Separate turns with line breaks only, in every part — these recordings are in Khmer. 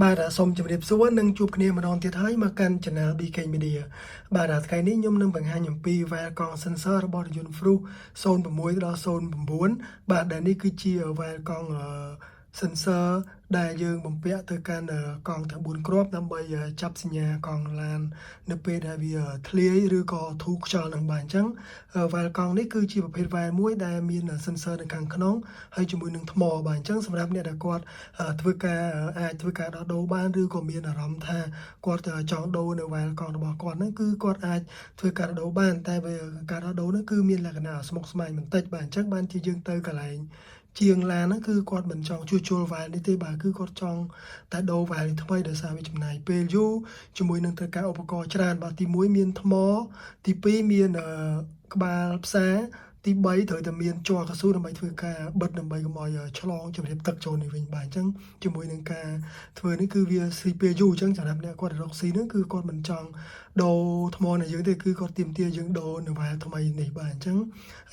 បាទសូមជម្រាបសួរនិងជួបគ្នាម្ដងទៀតហើយមកកាន់ Channel BK Media បាទថ្ងៃនេះខ្ញុំនឹងបង្ហាញអំពី Wire កង់ Sensor របស់រថយន្ត Prius 06ដល់09បាទដែលនេះគឺជា Wire កង់ Sensor ដែលយើងបំពាក់ទៅកាន់កង់ទាំង4គ្រាប់ដើម្បីចាប់សញ្ញាកង់ឡាននៅពេលដែលវាធ្លាយឬក៏ធូរខ្យល់នឹងបាទអញ្ចឹង Wire កង់នេះគឺជាប្រភេទ Wire មួយដែលមាន Sensor នៅខាងក្នុងហើយជាមួយនឹងថ្មបាទអញ្ចឹងសម្រាប់អ្នកដែលគាត់ធ្វើការអាចធ្វើការដោះដូរបានឬក៏មានអារម្មណ៍ថាគាត់ចង់ដូរនៅ Wire កង់របស់គាត់ហ្នឹងគឺគាត់អាចធ្វើការដោះដូរបានតែការដោះដូរហ្នឹងគឺមានលក្ខណៈស្មុគស្មាញបន្តិចបាទអញ្ចឹងបានជាយើងទៅកន្លែងជាងឡានហ្នឹងគឺគាត់មិនចង់ជួសជុល Wire នេះទេបាទគឺគាត់ចង់តែដូរ Wire នេះថ្មីដោយសារវាចំណាយពេលយូរជាមួយនឹងត្រូវការឧបករណ៍ច្រើនបាទទី1មានថ្មទី2មានក្បាលផ្សារទី3ត្រូវតែមានជ័រកស៊ូដើម្បីធ្វើការបិទដើម្បីកុំឲ្យឆ្លងជំរាបទឹកចូលនេះវិញបាទអញ្ចឹងជាមួយនឹងការធ្វើនេះគឺវាស៊ីពេលយូរអញ្ចឹងសម្រាប់អ្នកគាត់រកស៊ីហ្នឹងគឺគាត់មិនចង់ដូរថ្មនៅយើងទេគឺគាត់ទាមទារយើងដូរនៅ Wire ថ្មីនេះបាទអញ្ចឹង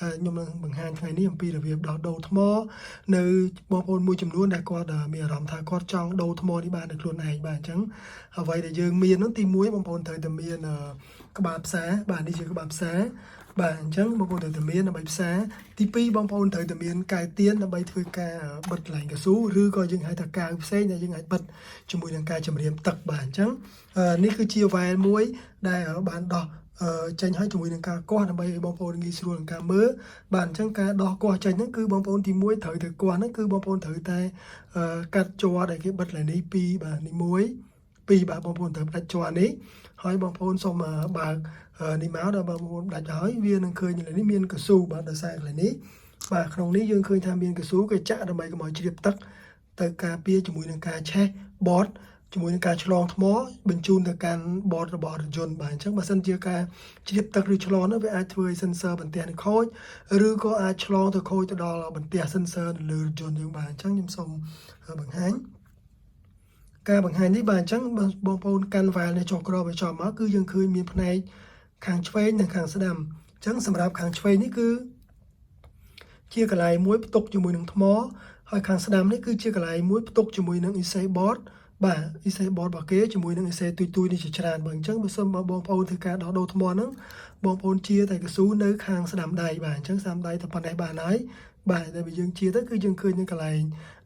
ខ្ញុំនឹងបង្ហាញថ្ងៃនេះអំពីរបៀបដោះដូរថ្មនៅបងប្អូនមួយចំនួនដែលគាត់មានអារម្មណ៍ថាគាត់ចង់ដូរថ្មនេះបានដោយខ្លួនឯងបាទអញ្ចឹងអ្វីដែលយើងមាននោះទី1បងប្អូនត្រូវតែមានក្បាលផ្សារបាទនេះជាក្បាលផ្សារបាទអញ្ចឹងបងប្អូនត្រូវតែមានដើម្បីផ្សារទី2បងប្អូនត្រូវតែមានកែទៀនដើម្បីធ្វើការបិទកន្លែងកស៊ូឬក៏យើងហៅថាកាវផ្សេងដែលយើងអាចបិទជាមួយនឹងការចម្រៀមទឹកបាទអញ្ចឹងនេះគឺជា Wire មួយដែលបានដោះចេញឲ្យជាមួយនឹងការកោះដើម្បីឲ្យបងប្អូនងាយស្រួលក្នុងការមើលបាទអញ្ចឹងការដោះកោះចេញហ្នឹងគឺបងប្អូនទី1ត្រូវទៅកោះហ្នឹងគឺបងប្អូនត្រូវតែកាត់ជ័រដែលគេបិទកន្លែងនេះ2បាទនេះ2បាទបងប្អូនត្រូវដាច់ជ័រនេះហើយបងប្អូនសូមបើកនេះមកដល់បងប្អូនដាច់ហើយវានឹងឃើញកន្លែងនេះមានកស៊ូបាទដោយសារកន្លែងនេះបាទក្នុងនេះយើងឃើញថាមានកស៊ូគេចាក់ដើម្បីកុំឲ្យជ្រាបទឹកទៅការពារជាមួយនឹងការឆេះបតជាមួយនឹងការឆ្លងថ្មបញ្ជូនទៅកាន់បតរបស់រថយន្តបាទអញ្ចឹងបើសិនជាការជ្រាបទឹកឬឆ្លងនោះវាអាចធ្វើឲ្យ sensor បន្ទះនេះខូចឬក៏អាចឆ្លងទៅខូចទៅដល់បន្ទះ sensor នៅលើរថយន្តយើងបាទអញ្ចឹងខ្ញុំសូមបង្ហាញការបង្ហាញនេះបាទអញ្ចឹងបងប្អូនកាន់ Wire នេះចុះក្រោបឲ្យចំមកគឺយើងឃើញមានផ្នែកខាងឆ្វេងនិងខាងស្ដាំអញ្ចឹងសម្រាប់ខាងឆ្វេងនេះគឺជាកន្លែងមួយផ្ទុកជាមួយនឹងថ្មហើយខាងស្ដាំនេះគឺជាកន្លែងមួយផ្ទុកជាមួយនឹង IC board បាទ IC board របស់គេជាមួយនឹង IC ទុយនេះជាច្រើនបើអញ្ចឹងបើសិនបងប្អូនធ្វើការដោះដូរថ្មហ្នឹងបងប្អូនជាតែកស៊ូនៅខាងស្ដាំដៃបាទអញ្ចឹងស្ដាំដៃតែប៉ុណ្ណេះបានហើយបាទតែបើយើងជាទៅគឺយើងឃើញនៅកន្លែង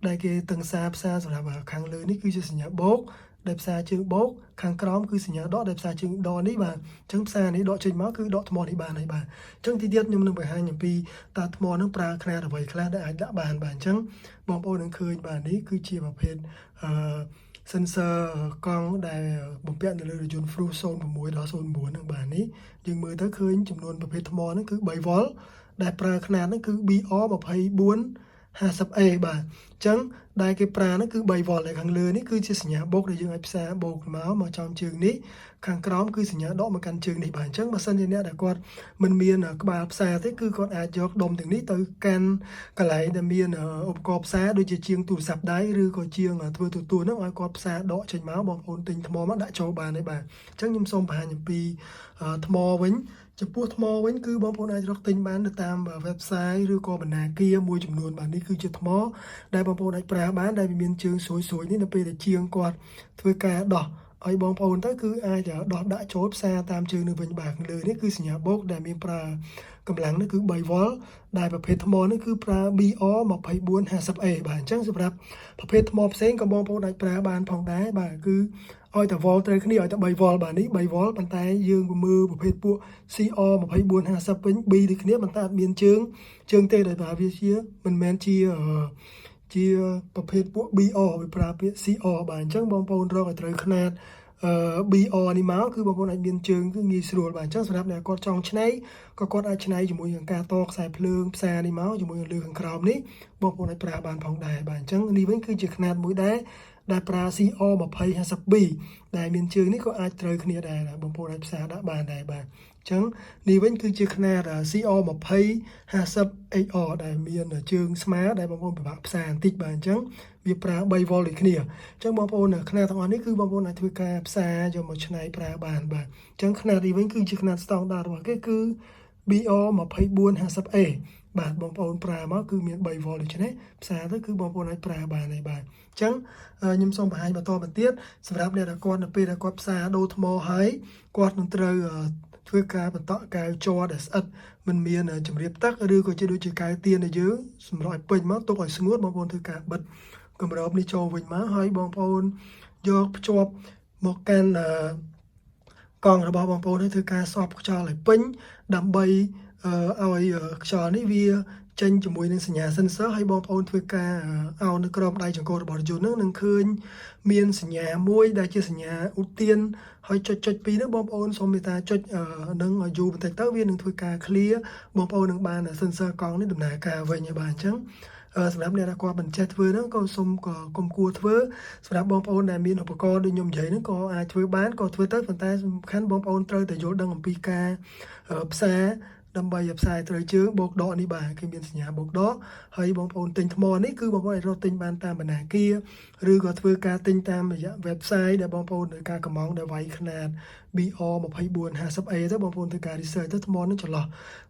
ដែលគេតឹងផ្សារសម្រាប់ខាងលើនេះគឺជាសញ្ញាបូកដែលផ្សារជើងបូកខាងក្រោមគឺសញ្ញាដកដែលផ្សារជើងដកនេះបាទអញ្ចឹងផ្សារនេះដកចេញមកគឺដកថ្មនេះបានហើយបាទអញ្ចឹងទីទៀតខ្ញុំនឹងបង្ហាញអំពីតើថ្មនឹងប្រើខ្នាតអ្វីខ្លះដែលអាចដាក់បានបាទអញ្ចឹងបងប្អូននឹងឃើញបាទនេះគឺជាប្រភេទsensor កង់ដែលបំពាក់នៅលើរថយន្ត Prius 06ដល់09ហ្នឹងបាទនេះយើងមើលទៅឃើញចំនួនប្រភេទថ្មហ្នឹងគឺ3 V ដែលប្រើខ្នាតហ្នឹងគឺ BR 2450A បាទអញ្ចឹងដែលគេប្រើហ្នឹងគឺ3 V ដែលខាងលើនេះគឺជាសញ្ញាបូកដែលយើងអាចផ្សារបូកមកចំជើងនេះខាងក្រោមគឺសញ្ញាដកមកកាន់ជើងនេះបាទអញ្ចឹងបើសិនជាអ្នកដែលគាត់មិនមានក្បាលផ្សារទេគឺគាត់អាចយកដុំទាំងនេះទៅកាន់កន្លែងដែលមានឧបករណ៍ផ្សារដូចជាជាងទូរស័ព្ទដៃឬក៏ជាងធ្វើទូទួលហ្នឹងឲ្យគាត់ផ្សារដកចេញមកបងប្អូនទិញថ្មមកដាក់ចូលបានហើយបាទអញ្ចឹងខ្ញុំសូមបង្ហាញអំពីថ្មវិញចំពោះថ្មវិញគឺបងប្អូនអាចរកទិញបាននៅតាម website ឬក៏បណ្ណាគារមួយចំនួនបាទនេះគឺជាថ្មដែលបងប្អូនអាចប្រើបានដែលវាមានជើងស្រួយៗនេះនៅពេលដែលជាងគាត់ធ្វើការដោះឲ្យបងប្អូនទៅគឺអាចដោះដាក់ចូលផ្សារតាមជើងនៅវិញបាទខាងលើនេះគឺសញ្ញាបូកដែលមានប្រើកម្លាំងនេះគឺ3 V ដែលប្រភេទថ្មនេះគឺប្រើ BR 2450A បាទអញ្ចឹងសម្រាប់ប្រភេទថ្មផ្សេងក៏បងប្អូនអាចប្រើបានផងដែរបាទគឺឲ្យតែ volt ត្រូវគ្នាឲ្យតែ3 volt បាទនេះ3 volt ប៉ុន្តែយើងមើលប្រភេទពួក CR 2450វិញ B ដូចគ្នាប៉ុន្តែអត់មានជើងទេដោយសារវាជាមិនមែនជាប្រភេទពួក BR វាប្រើពាក្យ CR បាទអញ្ចឹងបងប្អូនរកឲ្យត្រូវខ្នាតBR នេះមកគឺបងប្អូនអាចមានជើងគឺងាយស្រួលបាទអញ្ចឹងសម្រាប់អ្នកគាត់ចង់ច្នៃក៏គាត់អាចច្នៃជាមួយនឹងការតខ្សែភ្លើងផ្សារនេះមកជាមួយលើខាងក្រោមនេះបងប្អូនអាចប្រើបានផងដែរបាទអញ្ចឹងនេះវិញគឺជាខ្នាតមួយដែរដែលប្រើ CR 2050B ដែលមានជើងនេះក៏អាចត្រូវគ្នាដែរបងប្អូនអាចផ្សារដាក់បានដែរបាទអញ្ចឹងនេះវិញគឺជាខ្នាត CR 2050HR ដែលមានជើងស្មើដែលបងប្អូនពិបាកផ្សារបន្តិចបាទអញ្ចឹងវាប្រើ3 V ដូចគ្នាអញ្ចឹងបងប្អូនខ្នាតទាំងអស់នេះគឺបងប្អូនអាចធ្វើការផ្សារយកមកច្នៃប្រើបានបាទអញ្ចឹងខ្នាតនេះវិញគឺជាខ្នាតស្តង់ដាររបស់គេគឺ BR 2450A បាទបងប្អូនប្រើមកគឺមាន3 volt ដូច្នេះផ្សារទៅគឺបងប្អូនអាចប្រើបានហើយបាទអញ្ចឹងខ្ញុំសូមបង្ហាញបន្តមកទៀតសម្រាប់អ្នកដែលគាត់នៅពេលដែលគាត់ផ្សារដូរថ្មហើយគាត់នឹងត្រូវធ្វើការបន្តកែវជ័រដែលស្អិតមិនមានជំរាបទឹកឬក៏ជាដូចជាកែវទៀនដែលយើងសម្រាប់ឲ្យពេញមកទុកឲ្យស្ងួតបងប្អូនធ្វើការបិទគម្របនេះចូលវិញមកហើយបងប្អូនយកភ្ជាប់មកកាន់កង់របស់បងប្អូនឲ្យធ្វើការសបខ្យល់ឲ្យពេញដើម្បីឲ្យខ្យល់នេះវាចេញជាមួយនឹងសញ្ញា sensor ហើយបងប្អូនធ្វើការអោននៅក្រោមដៃចង្កូតរបស់រថយន្តនឹងឃើញមានសញ្ញាមួយដែលជាសញ្ញាឧទានហើយចុចពីរនោះបងប្អូនសូមមេត្តាចុចនឹងឲ្យយូរបន្តិចទៅវានឹងធ្វើការ clear បងប្អូននឹងបាន sensor កង់នេះដំណើរការវិញហើយបាទអញ្ចឹងសម្រាប់អ្នកដែលគាត់មិនចេះធ្វើហ្នឹងក៏សូមកុំគួរធ្វើសម្រាប់បងប្អូនដែលមានឧបករណ៍ដូចខ្ញុំនិយាយហ្នឹងក៏អាចធ្វើបានក៏ធ្វើទៅប៉ុន្តែសំខាន់បងប្អូនត្រូវតែយល់ដឹងអំពីការផ្សារដើម្បីផ្សាយត្រូវជើងបោកដកនេះបាទគឺមានសញ្ញាបោកដកហើយបងប្អូនទិញថ្មនេះគឺបងប្អូនអាចរកទិញបានតាមបណ្ណាគារឬក៏ធ្វើការទិញតាមរយៈ website ដែលបងប្អូនត្រូវការកំងដែលវាយខ្នាត BR2450A ទៅបងប្អូនធ្វើការ research ទៅថ្មនេះចន្លោះ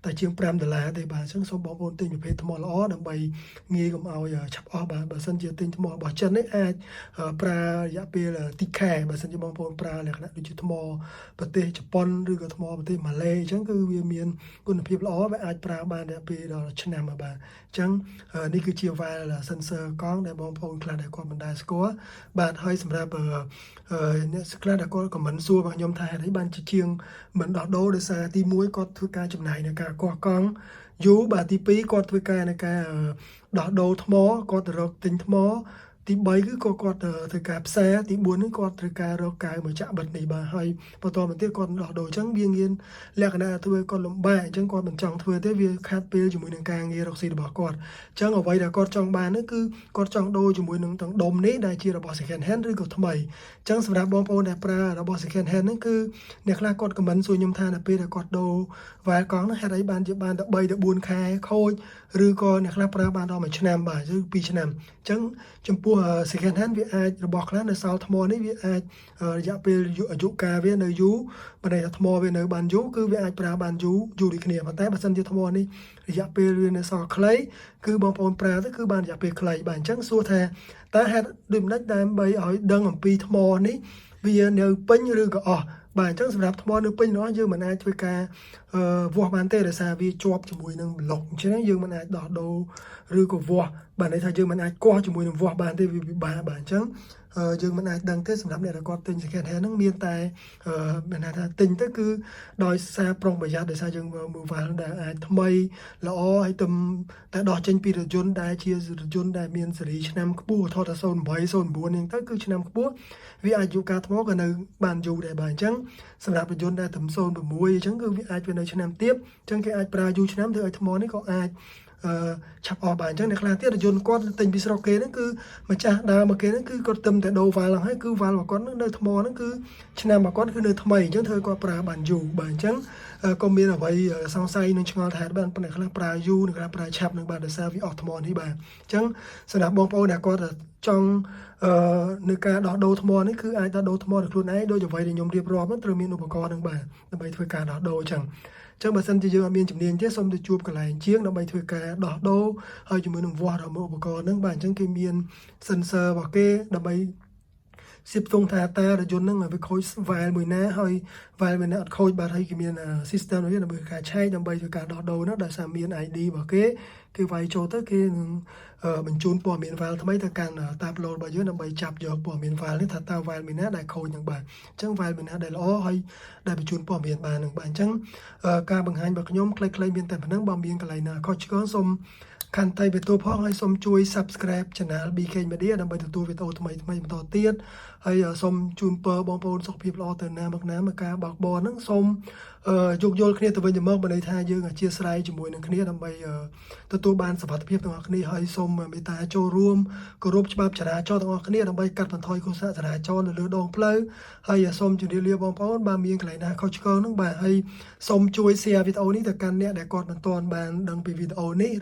តែជាង$5ទេបាទអញ្ចឹងសូមបងប្អូនទិញប្រភេទថ្មល្អដើម្បីងាយកុំឲ្យឆាប់អស់បាទបើសិនជាទិញថ្មរបស់ចិននេះអាចប្រើរយៈពេលតិចខែបើសិនជាបងប្អូនប្រើលក្ខណៈដូចជាថ្មប្រទេសជប៉ុនឬក៏ថ្មប្រទេសម៉ាឡេអញ្ចឹងគឺវាមានគុណភាពល្អវាអាចប្រើបានរយៈពេលដល់ឆ្នាំបាទអញ្ចឹងនេះគឺជា file sensor កង់ដែលបងប្អូនខ្លះដែលគាត់មិនដែលស្គាល់បាទហើយសម្រាប់អ្នកខ្លះដែលគាត់ខមមិនសួររបស់ខ្ញុំថាហេតុអីបានជាងមិនដោះដូរដោយសារទី1គាត់ធ្វើការចំណាយในការកោះកង់យូរបាទទី2គាត់ធ្វើការในការដោះដូរថ្មគាត់ទៅរកទិញថ្មទី3គឺគាត់ធ្វើការផ្សារទី4នេះគាត់ធ្វើការរកកៅមកចាក់បិទនេះបាទហើយបន្តមកទៀតគាត់ដោះដូរអញ្ចឹងវាងាយលក្ខណៈធ្វើគាត់លំបាកអញ្ចឹងគាត់មិនចង់ធ្វើទេវាខាតពេលជាមួយនឹងការងាររកស៊ីរបស់គាត់អញ្ចឹងអ្វីដែលគាត់ចង់បាននោះគឺគាត់ចង់ដូរជាមួយនឹងទាំងដុំនេះដែលជារបស់ second hand ឬក៏ថ្មីអញ្ចឹងសម្រាប់បងប្អូនដែលប្រើរបស់ second hand ហ្នឹងគឺអ្នកខ្លះគាត់ខមមិនសួរខ្ញុំថានៅពេលដែលគាត់ដូរវ៉ែលកង់ហ្នឹងហេតុអីបានជាបានតែ3ទៅ4ខែខូចឬក៏អ្នកខ្លះប្រើបានដល់1ឆ្នាំបាទឬ2ឆ្នាំអញ្ចឹងចំពោះ second hand វាអាចរបស់ខ្លះនៅសល់ថ្មនេះវាអាចរយៈពេលអាយុកាលវានៅយូរបើន័យថាថ្មវានៅបានយូរគឺវាអាចប្រើបានយូរដូចគ្នាប៉ុន្តែបើសិនជាថ្មនេះរយៈពេលវានៅសល់ខ្លីគឺបងប្អូនប្រើទៅគឺបានរយៈពេលខ្លីបាទអញ្ចឹងសួរថាតើហេតុដូចម្ដេចដើម្បីឲ្យដឹងអំពីថ្មនេះវានៅពេញឬក៏អស់បាទអញ្ចឹងសម្រាប់ថ្មនៅពេញរបស់យើងមិនអាចធ្វើការវាស់បានទេដោយសារវាជាប់ជាមួយនឹងប្លុកអញ្ចឹងយើងមិនអាចដោះដូរឬក៏វាស់បាទន័យថាយើងមិនអាចគាស់ជាមួយនឹងវាស់បានទេវាពិបាកបាទអញ្ចឹងយើងមិនអាចដឹងទេសម្រាប់អ្នកដែលគាត់ទិញ second hand ហ្នឹងមានតែមានថាទិញទៅគឺដោយសារប្រុងប្រយ័ត្នដោយសារយើងមើលវ៉ាល់ដែលអាចថ្មីល្អហើយតែដោះចេញពីរថយន្តដែលជារថយន្តដែលមានស៊េរីឆ្នាំខ្ពស់ថតថា08 09ហ្នឹងទៅគឺឆ្នាំខ្ពស់វាអាយុកាលថ្មក៏នៅបានយូរដែរបាទអញ្ចឹងសម្រាប់រថយន្តដែលត្រឹម06អញ្ចឹងគឺវាអាចវានៅឆ្នាំទៀតអញ្ចឹងគេអាចប្រើយូរឆ្នាំធ្វើឲ្យថ្មនេះក៏អាចឆាប់អស់បាទអញ្ចឹងអ្នកខ្លះទៀតរថយន្តគាត់ទិញពីស្រុកគេហ្នឹងគឺម្ចាស់ដើមមកគេហ្នឹងគឺគាត់ទឹមតែដូរវ៉ាល់ហ្នឹងហើយគឺវ៉ាល់របស់គាត់ហ្នឹងនៅថ្មហ្នឹងគឺឆ្នាំរបស់គាត់គឺនៅថ្មីអញ្ចឹងធ្វើគាត់ប្រើបានយូរបាទអញ្ចឹងក៏មានអ្វីសង្ស័យនឹងឆ្ងល់ថាបានអ្នកខ្លះប្រើយូរអ្នកខ្លះប្រើឆាប់នឹងបាទដោយសារវាអស់ថ្មនេះបាទអញ្ចឹងសម្រាប់បងប្អូនដែលគាត់ចង់នៅការដោះដូរថ្មនេះគឺអាចដោះដូរថ្មដោយខ្លួនឯងដោយអ្វីដែលខ្ញុំរៀបរាប់ហ្នឹងត្រូវមានឧបករណ៍ហ្នឹងបាទដើម្បីធ្វើការដោះដូរអញ្ចឹងបើសិនជាយើងអត់មានជំនាញទេសូមទៅជួបកន្លែងជាងដើម្បីធ្វើការដោះដូរហើយជាមួយនឹងវាស់របស់ឧបករណ៍ហ្នឹងបាទអញ្ចឹងគេមាន sensor របស់គេដើម្បីសៀបទងថាតើរថយន្តហ្នឹងវាខូចវ៉ែលមួយណាហើយវ៉ែលមួយណាអត់ខូចបាទហើយគេមាន system របស់គេដើម្បីការឆែកដើម្បីធ្វើការដោះដូរហ្នឹងដោយសារមាន ID របស់គេវាយចូលទៅគេនឹងបញ្ជូនព័ត៌មានវ៉ែលថ្មីទៅកាន់តាបឡូតរបស់យើងដើម្បីចាប់យកព័ត៌មានវ៉ែលនេះថាតើវ៉ែលមួយណាដែលខូចហ្នឹងបាទអញ្ចឹងវ៉ែលមួយណាដែលល្អហើយដែលបញ្ជូនព័ត៌មានបានហ្នឹងបាទអញ្ចឹងការបង្ហាញរបស់ខ្ញុំខ្លីៗមានតែប៉ុណ្្នឹងបើមានកន្លែងណាខុសឆ្គងសូមខន្តីវីដេអូផងហើយសូមជួយ Subscribe Channel BK Media ដើម្បីទទួលវីដេអូថ្មីៗបន្តទៀតហើយសូមជូនពរបងប្អូនសុខភាពល្អទៅណាមកណាមកការបើកបរហ្នឹងសូមយោគយល់គ្នាទៅវិញទៅមកបើន័យថាយើងអធិស្ឋានជាមួយនឹងគ្នាដើម្បីទទួលបានសុវត្ថិភាពទាំងអស់គ្នាហើយសូមមេត្តាចូលរួមគោរពច្បាប់ចរាចរណ៍ទាំងអស់គ្នាដើម្បីកាត់បន្ថយគ្រោះថ្នាក់ចរាចរណ៍នៅលើដងផ្លូវហើយសូមជម្រាបលាបងប្អូនបើមានកន្លែងណាខុសឆ្គងហ្នឹងបាទហើយសូមជួយ share វីដេអូនេះទៅកាន់អ្នកដែលគាត់មិនទាន់បានដឹងពីវីដេអូនេះ